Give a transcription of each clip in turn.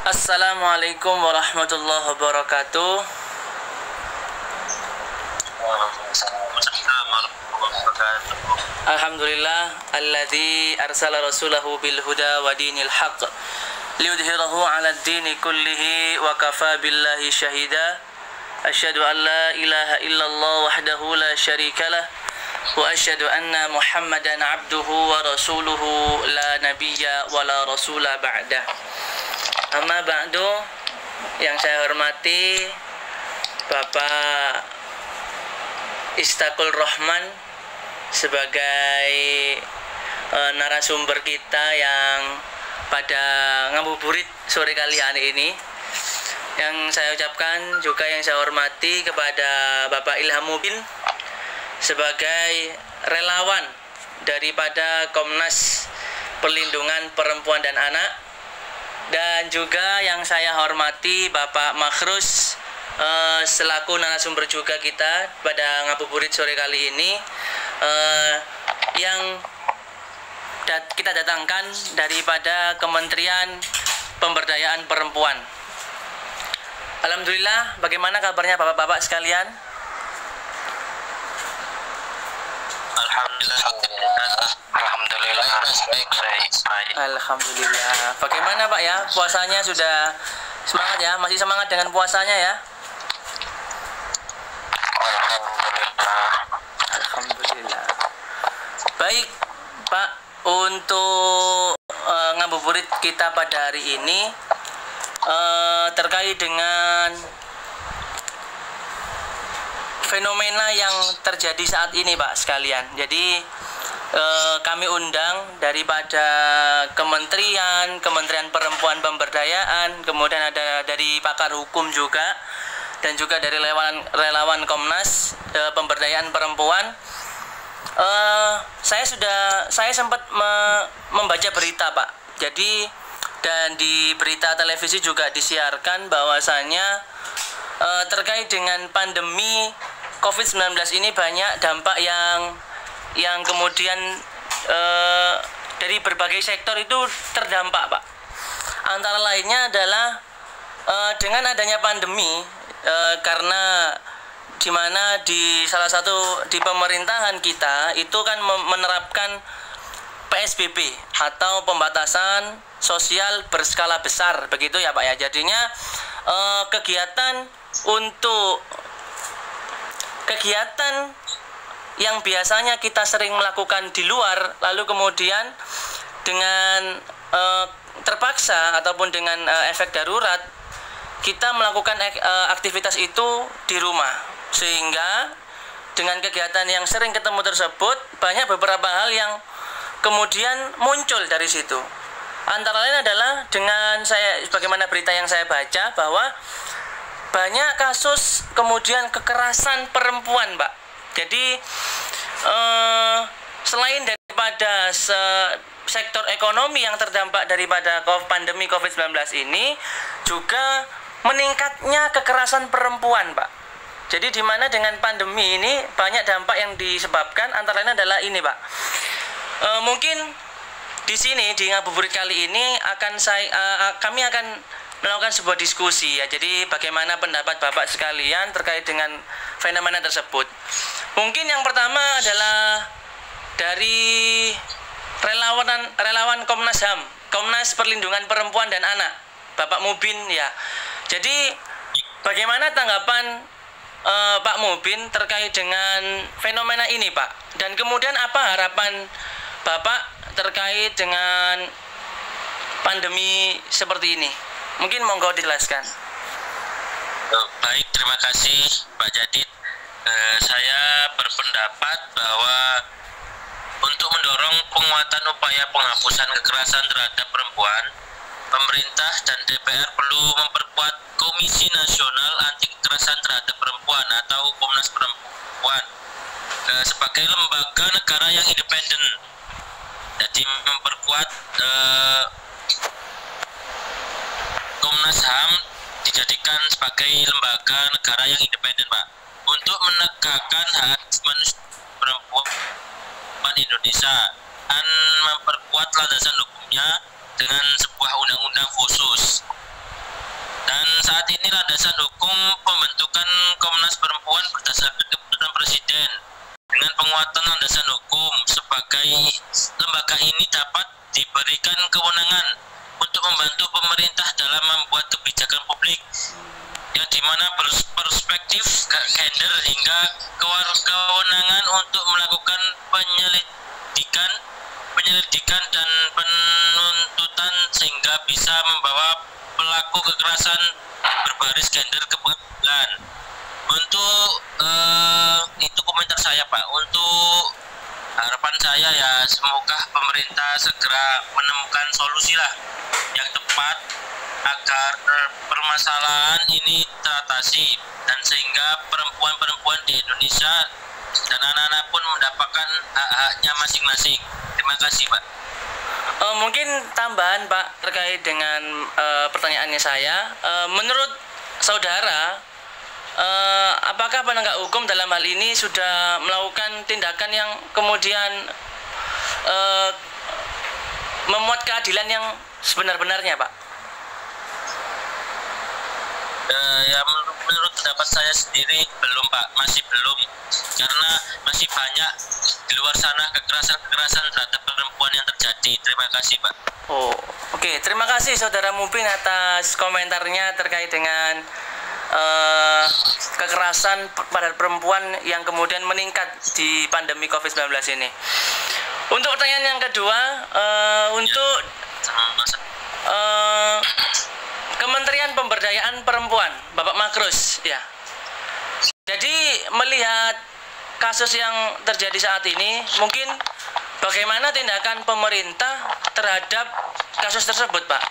Assalamualaikum warahmatullahi wabarakatuh. Alhamdulillah alladzi arsala rasulahu bil huda wa dinil haqq liyudhhirahu 'ala ad-dini kullihi wa kafa billahi syahida. Asyhadu an la ilaha illallah wahdahu la syarikalah wa asyhadu anna Muhammadan 'abduhu wa rasuluhu la nabiyya wa la rasula ba'dah. Amma ba'du, yang saya hormati Bapak Istaqul Rahman sebagai narasumber kita yang pada ngabuburit sore kali ini. Yang saya ucapkan juga yang saya hormati kepada Bapak Ilham Mubin sebagai relawan daripada Komnas Perlindungan Perempuan dan Anak. Dan juga yang saya hormati Bapak Makhrus selaku narasumber juga kita pada ngabuburit sore kali ini, yang kita datangkan daripada Kementerian Pemberdayaan Perempuan. Alhamdulillah, bagaimana kabarnya Bapak-bapak sekalian? Alhamdulillah, baik. Alhamdulillah. Bagaimana Pak ya? Puasanya sudah semangat ya? Masih semangat dengan puasanya ya? Alhamdulillah. Baik Pak, untuk ngabuburit kita pada hari ini terkait dengan fenomena yang terjadi saat ini Pak sekalian. Jadi kami undang daripada Kementerian Perempuan Pemberdayaan, kemudian ada dari pakar hukum juga, dan juga dari relawan Komnas Pemberdayaan Perempuan. Saya sempat membaca berita Pak. Jadi dan di berita televisi juga disiarkan bahwasannya terkait dengan pandemi COVID-19 ini banyak dampak yang kemudian dari berbagai sektor itu terdampak Pak. Antara lainnya adalah dengan adanya pandemi, karena di mana di salah satu di pemerintahan kita itu kan menerapkan PSBB atau pembatasan sosial berskala besar, begitu ya Pak ya. Jadinya kegiatan yang biasanya kita sering melakukan di luar, lalu kemudian dengan terpaksa ataupun dengan efek darurat kita melakukan aktivitas itu di rumah, sehingga dengan kegiatan yang sering ketemu tersebut banyak beberapa hal yang kemudian muncul dari situ. Antara lain adalah dengan bagaimana berita yang saya baca bahwa banyak kasus kemudian kekerasan perempuan Pak. Jadi selain daripada sektor ekonomi yang terdampak daripada pandemi COVID-19 ini, juga meningkatnya kekerasan perempuan Pak. Jadi di mana dengan pandemi ini banyak dampak yang disebabkan, antara lain adalah ini Pak. Mungkin di sini di ngabuburit kali ini kami akan melakukan sebuah diskusi ya. Jadi bagaimana pendapat Bapak sekalian terkait dengan fenomena tersebut. Mungkin yang pertama adalah dari relawan Komnas HAM, Komnas Perlindungan Perempuan dan Anak, Bapak Mubin ya. Jadi bagaimana tanggapan Pak Mubin terkait dengan fenomena ini Pak? Dan kemudian apa harapan Bapak terkait dengan pandemi seperti ini? Mungkin monggo dijelaskan. Baik, terima kasih Pak Jadid. Saya berpendapat bahwa untuk mendorong penguatan upaya penghapusan kekerasan terhadap perempuan, pemerintah dan DPR perlu memperkuat Komisi Nasional Anti Kekerasan Terhadap Perempuan atau Komnas Perempuan sebagai lembaga negara yang independen. Jadi memperkuat Komnas HAM dijadikan sebagai lembaga negara yang independen Pak, untuk menegakkan hak manusia perempuan Indonesia dan memperkuat landasan hukumnya dengan sebuah undang-undang khusus. saat ini landasan hukum pembentukan Komnas Perempuan berdasarkan keputusan Presiden. Dengan penguatan landasan hukum sebagai lembaga ini dapat diberikan kewenangan untuk membantu pemerintah dalam membuat kebijakan publik yang dimana perspektif gender hingga kewenangan untuk melakukan penyelidikan dan penuntutan sehingga bisa membawa pelaku kekerasan berbaris gender ke pengadilan. Untuk itu komentar saya Pak. Untuk harapan saya ya semoga pemerintah segera menemukan solusi lah yang tepat agar permasalahan ini teratasi dan sehingga perempuan-perempuan di Indonesia dan anak-anak pun mendapatkan hak-haknya masing-masing. Terima kasih Pak. Mungkin tambahan Pak terkait dengan pertanyaannya saya, menurut saudara, apakah penegak hukum dalam hal ini sudah melakukan tindakan yang kemudian memuat keadilan yang sebenar-benarnya Pak? Ya menurut pendapat saya sendiri belum Pak, masih belum, karena masih banyak di luar sana kekerasan terhadap perempuan yang terjadi. Terima kasih Pak. Oke. Terima kasih Saudara Mubin atas komentarnya terkait dengan kekerasan pada perempuan yang kemudian meningkat di pandemi COVID-19 ini. Untuk pertanyaan yang kedua, untuk Kementerian Pemberdayaan Perempuan, Bapak Makrus, ya. Jadi melihat kasus yang terjadi saat ini, mungkin bagaimana tindakan pemerintah terhadap kasus tersebut, Pak?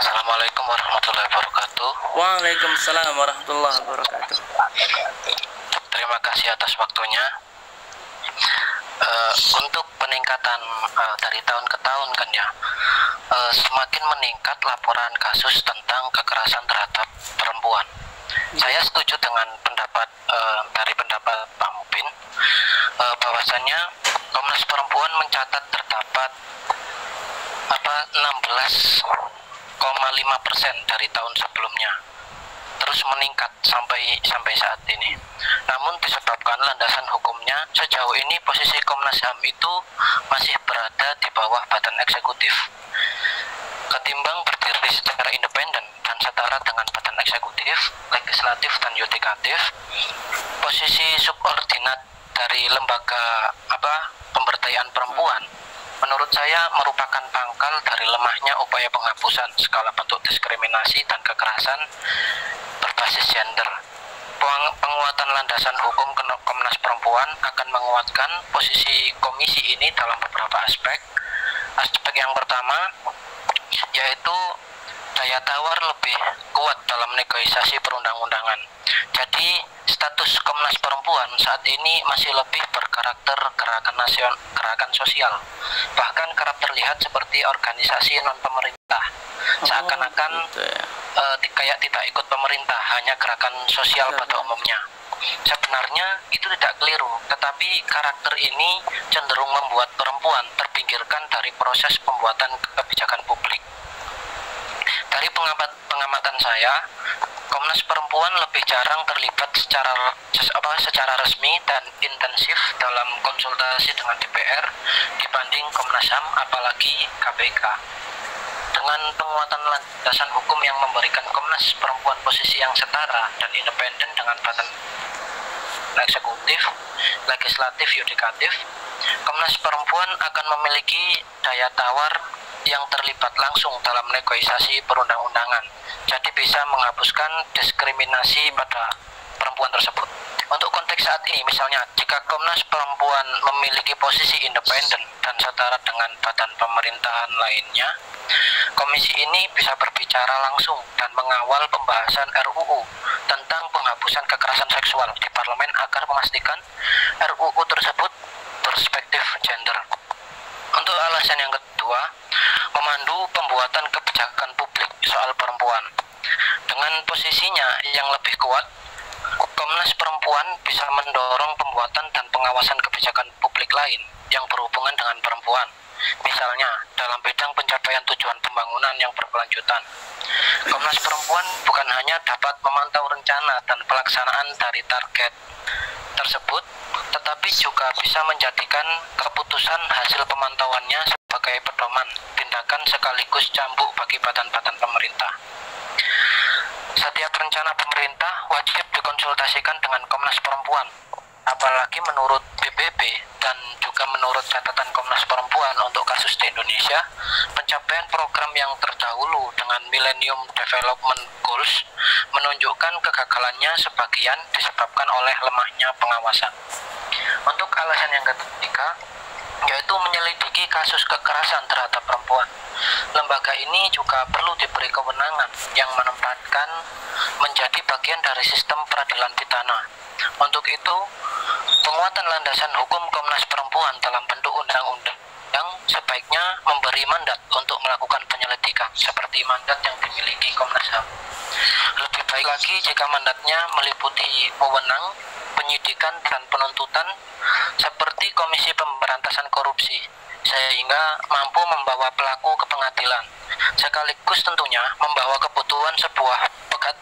Assalamualaikum warahmatullahi wabarakatuh. Waalaikumsalam warahmatullahi wabarakatuh. Terima kasih atas waktunya. Untuk peningkatan dari tahun ke tahun kan ya, semakin meningkat laporan kasus tentang kekerasan terhadap perempuan. Saya setuju dengan dari pendapat Pak Mubin, bahwasannya Komnas Perempuan mencatat terdapat 16,5% dari tahun sebelumnya, terus meningkat sampai saat ini. Namun disebabkan landasan hukumnya, sejauh ini posisi Komnas HAM itu masih berada di bawah badan eksekutif. Ketimbang berdiri secara independen dan setara dengan badan eksekutif, legislatif dan yudikatif, posisi subordinat dari lembaga pemberdayaan perempuan menurut saya merupakan pangkal dari lemahnya upaya penghapusan segala bentuk diskriminasi dan kekerasan berbasis gender. Penguatan landasan hukum Komnas Perempuan akan menguatkan posisi komisi ini dalam beberapa aspek. Aspek yang pertama yaitu daya tawar lebih kuat dalam negosiasi perundang-undangan. Jadi status Komnas Perempuan saat ini masih lebih berkarakter gerakan sosial, bahkan kerap terlihat seperti organisasi non pemerintah, seakan-akan kayak tidak ikut pemerintah, hanya gerakan sosial pada umumnya. Sebenarnya itu tidak keliru, tetapi karakter ini cenderung membuat perempuan terpinggirkan dari proses pembuatan kebijakan publik. Dari pengamatan saya, Komnas Perempuan lebih jarang terlibat secara resmi dan intensif dalam konsultasi dengan DPR dibanding Komnas HAM, apalagi KPK. Dengan penguatan landasan hukum yang memberikan Komnas Perempuan posisi yang setara dan independen dengan badan eksekutif, legislatif, yudikatif, Komnas Perempuan akan memiliki daya tawar yang terlibat langsung dalam negosiasi perundang-undangan, jadi bisa menghapuskan diskriminasi pada perempuan tersebut. Untuk konteks saat ini, misalnya jika Komnas Perempuan memiliki posisi independen dan setara dengan badan pemerintahan lainnya, komisi ini bisa berbicara langsung dan mengawal pembahasan RUU tentang penghapusan kekerasan seksual di parlemen agar memastikan RUU tersebut berspektif gender. Untuk alasan yang kedua, memandu pembuatan kebijakan publik soal perempuan. Dengan posisinya yang lebih kuat, Komnas Perempuan bisa mendorong pembuatan dan pengawasan kebijakan publik lain yang berhubungan dengan perempuan, Misalnya, dalam bidang pencapaian tujuan pembangunan yang berkelanjutan, Komnas Perempuan bukan hanya dapat memantau rencana dan pelaksanaan dari target tersebut, tetapi juga bisa menjadikan keputusan hasil pemantauannya sebagai pedoman tindakan sekaligus cambuk bagi badan-badan pemerintah. Setiap rencana pemerintah wajib dikonsultasikan dengan Komnas Perempuan. Apalagi menurut PBB dan juga menurut catatan Komnas Perempuan untuk kasus di Indonesia, pencapaian program yang terdahulu dengan Millennium Development Goals menunjukkan kegagalannya sebagian disebabkan oleh lemahnya pengawasan. Untuk alasan yang ketiga, yaitu menyelidiki kasus kekerasan terhadap perempuan. Lembaga ini juga perlu diberi kewenangan yang menempatkan menjadi bagian dari sistem peradilan pidana. Untuk itu, penguatan landasan hukum Komnas Perempuan dalam bentuk undang-undang yang sebaiknya memberi mandat untuk melakukan penyelidikan seperti mandat yang dimiliki Komnas HAM. Lebih baik lagi jika mandatnya meliputi wewenang penyidikan dan penuntutan seperti Komisi Pemberantasan Korupsi, sehingga mampu membawa pelaku ke pengadilan, sekaligus tentunya membawa kebutuhan sebuah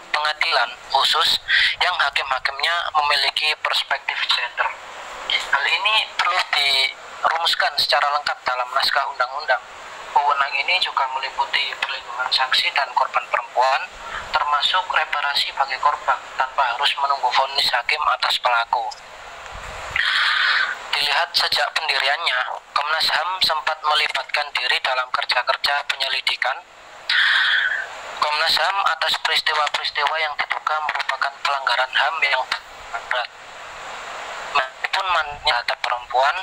pengadilan khusus yang hakim-hakimnya memiliki perspektif gender. Hal ini perlu dirumuskan secara lengkap dalam naskah undang-undang. Wewenang ini juga meliputi perlindungan saksi dan korban perempuan, termasuk reparasi bagi korban tanpa harus menunggu vonis hakim atas pelaku. Dilihat sejak pendiriannya, Komnas HAM sempat melibatkan diri dalam kerja-kerja penyelidikan. Komnas HAM atas peristiwa-peristiwa yang diduga merupakan pelanggaran HAM yang berat. Meskipun terhadap perempuan,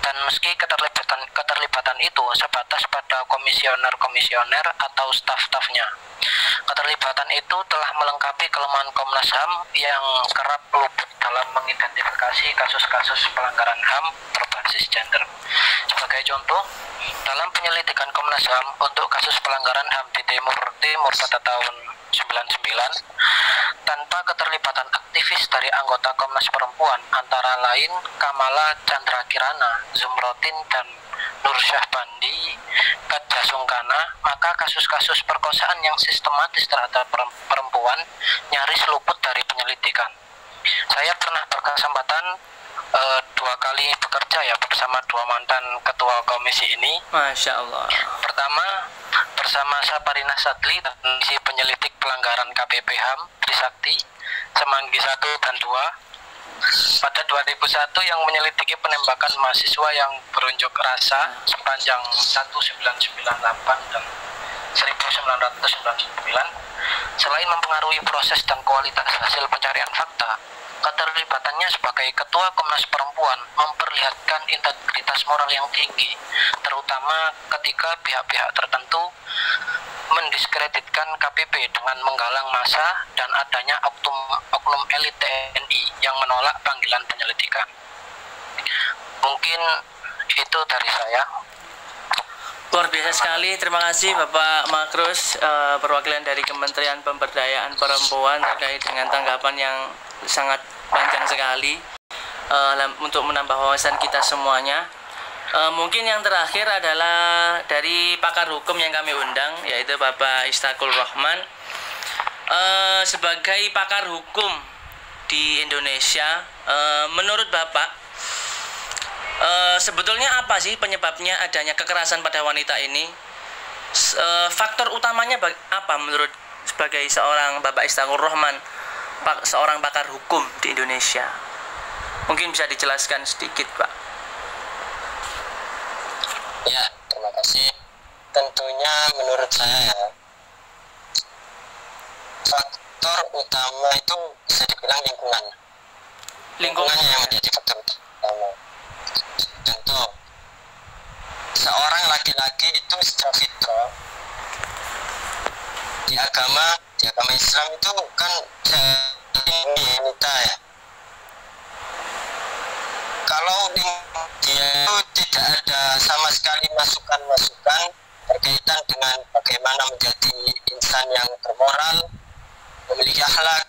dan meski keterlibatan itu sebatas pada komisioner-komisioner atau staf-stafnya. Keterlibatan itu telah melengkapi kelemahan Komnas HAM yang kerap luput dalam mengidentifikasi kasus-kasus pelanggaran HAM berbasis gender. Sebagai contoh, dalam penyelidikan Komnas HAM untuk kasus pelanggaran HAM di Timur pada tahun 99, tanpa keterlibatan aktivis dari anggota Komnas Perempuan antara lain Kamala Chandra Kirana, Zumrotin, dan Nur Syahbandi, Katja Sungkana, maka kasus-kasus perkosaan yang sistematis terhadap perempuan nyaris luput dari penyelidikan. Saya pernah berkesempatan 2 kali bekerja ya bersama 2 mantan ketua komisi ini. Masya Allah. Pertama, bersama Saparina Sadli, Komisi Penyelidik Pelanggaran KPP HAM Trisakti, Semanggi 1 dan 2. Pada 2001 yang menyelidiki penembakan mahasiswa yang berunjuk rasa sepanjang 1998 dan 1999. Selain mempengaruhi proses dan kualitas hasil pencarian fakta, keterlibatannya sebagai Ketua Komnas Perempuan memperlihatkan integritas moral yang tinggi, terutama ketika pihak-pihak tertentu mendiskreditkan KPP dengan menggalang massa dan adanya oknum elit TNI yang menolak panggilan penyelidikan. Mungkin itu dari saya. Luar biasa sekali, terima kasih Bapak Makrus, perwakilan dari Kementerian Pemberdayaan Perempuan terkait dengan tanggapan yang sangat panjang sekali untuk menambah wawasan kita semuanya. Mungkin yang terakhir adalah dari pakar hukum yang kami undang, yaitu Bapak Istakul Rahman. Sebagai pakar hukum di Indonesia, menurut Bapak, sebetulnya apa sih penyebabnya adanya kekerasan pada wanita ini? Faktor utamanya apa menurut sebagai seorang Bapak Istakul Rahman, seorang pakar hukum di Indonesia? Mungkin bisa dijelaskan sedikit, Pak. Ya, terima kasih. Tentunya menurut saya faktor utama itu bisa dibilang lingkungan. Lingkungan yang menjadi faktor utama. Contoh, seorang laki-laki itu secara fitrah di agama Islam itu kan wanita ya. Kalau dia itu tidak ada sama sekali masukan-masukan berkaitan dengan bagaimana menjadi insan yang bermoral, memiliki akhlak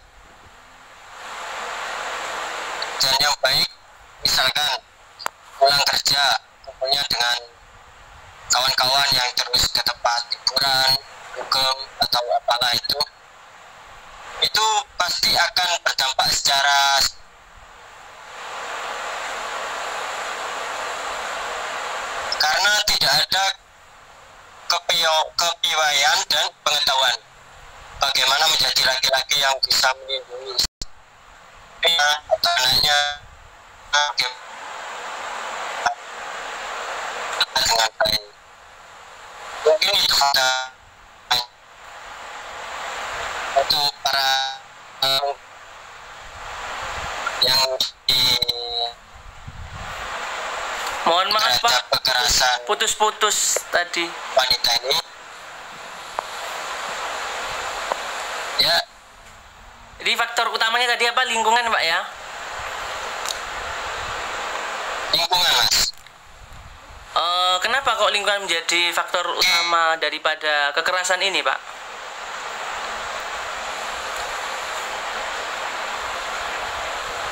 dan yang baik, misalkan pulang kerja kumpulnya dengan kawan-kawan yang terus ke tempat hiburan, dugem atau apalah itu pasti akan berdampak secara karena tidak ada kepiawaian dan pengetahuan bagaimana menjadi laki-laki yang bisa melindungi istrinya atau anaknya dengan baik. Mungkin itu ada untuk para yang di Mohon maaf Pak, kekerasan putus-putus tadi. wanita ini. Ya, Jadi faktor utamanya tadi apa? Lingkungan Pak ya? lingkungan Mas. Kenapa kok lingkungan menjadi faktor utama daripada kekerasan ini Pak?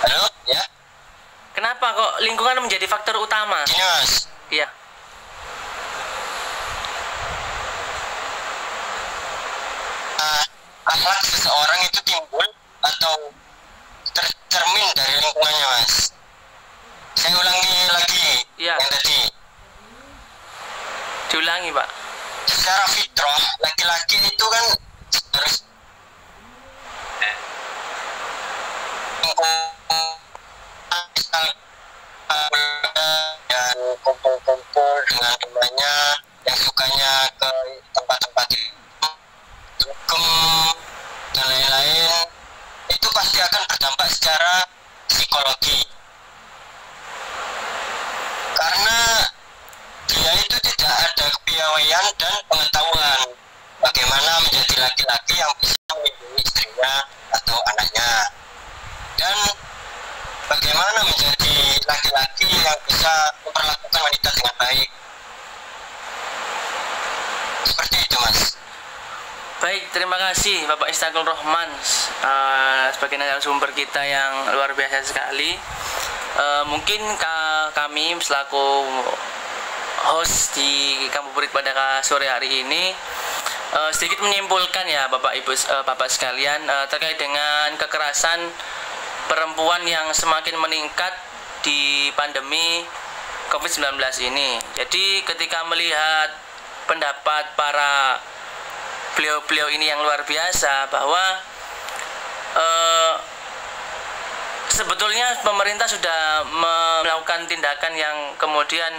Halo, ya. Kenapa kok lingkungan menjadi faktor utama? Ini Mas, Iya. akhlak seseorang itu timbul atau tercermin dari lingkungannya Mas. Saya ulangi lagi Iya. yang tadi. Diulangi Pak. Secara fitrah laki-laki itu kan harus dan kumpul-kumpul dengan temannya yang sukanya ke tempat-tempat dugem dan lain-lain, itu pasti akan berdampak secara psikologi karena dia itu tidak ada kepiawaian dan pengetahuan bagaimana menjadi laki-laki yang bisa melindungi istrinya atau anaknya, dan bagaimana menjadi laki-laki yang bisa memperlakukan wanita dengan baik. Seperti itu Mas. Baik, terima kasih Bapak Istiqlal Rahman sebagai narasumber kita yang luar biasa sekali. Mungkin kami selaku host di Ngabuburit pada sore hari ini sedikit menyimpulkan ya Bapak Ibu Bapak sekalian terkait dengan kekerasan perempuan yang semakin meningkat di pandemi COVID-19 ini. Jadi ketika melihat pendapat para beliau-beliau ini yang luar biasa bahwa sebetulnya pemerintah sudah melakukan tindakan yang kemudian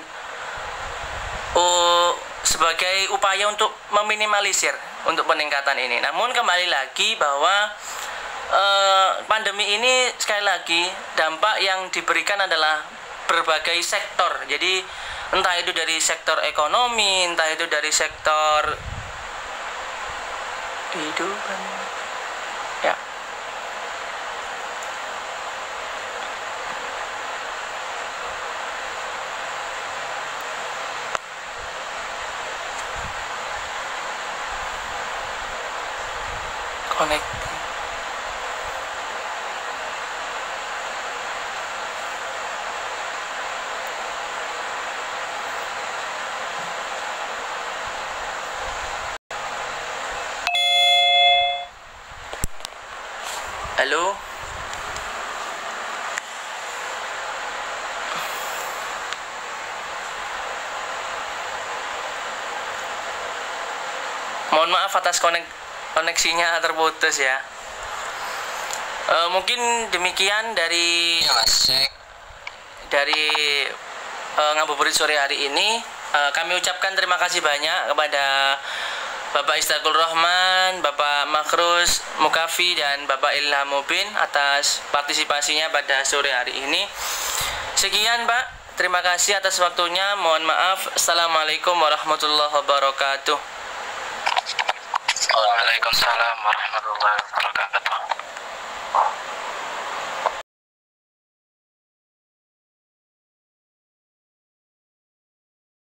sebagai upaya untuk meminimalisir untuk peningkatan ini. Namun kembali lagi bahwa pandemi ini sekali lagi dampak yang diberikan adalah berbagai sektor. Jadi entah itu dari sektor ekonomi, entah itu dari sektor kehidupan. Ya. Connect. Halo. Mohon maaf atas koneksinya terputus ya. Mungkin demikian dari Ya Mas, Ngabuburit sore hari ini. Kami ucapkan terima kasih banyak kepada Bapak Istiqlal Rahman, Bapak Makhrus Mukafi, dan Bapak Ilham Mubin atas partisipasinya pada sore hari ini. Sekian Pak, terima kasih atas waktunya. Mohon maaf. Assalamualaikum warahmatullahi wabarakatuh. Waalaikumsalam warahmatullahi wabarakatuh.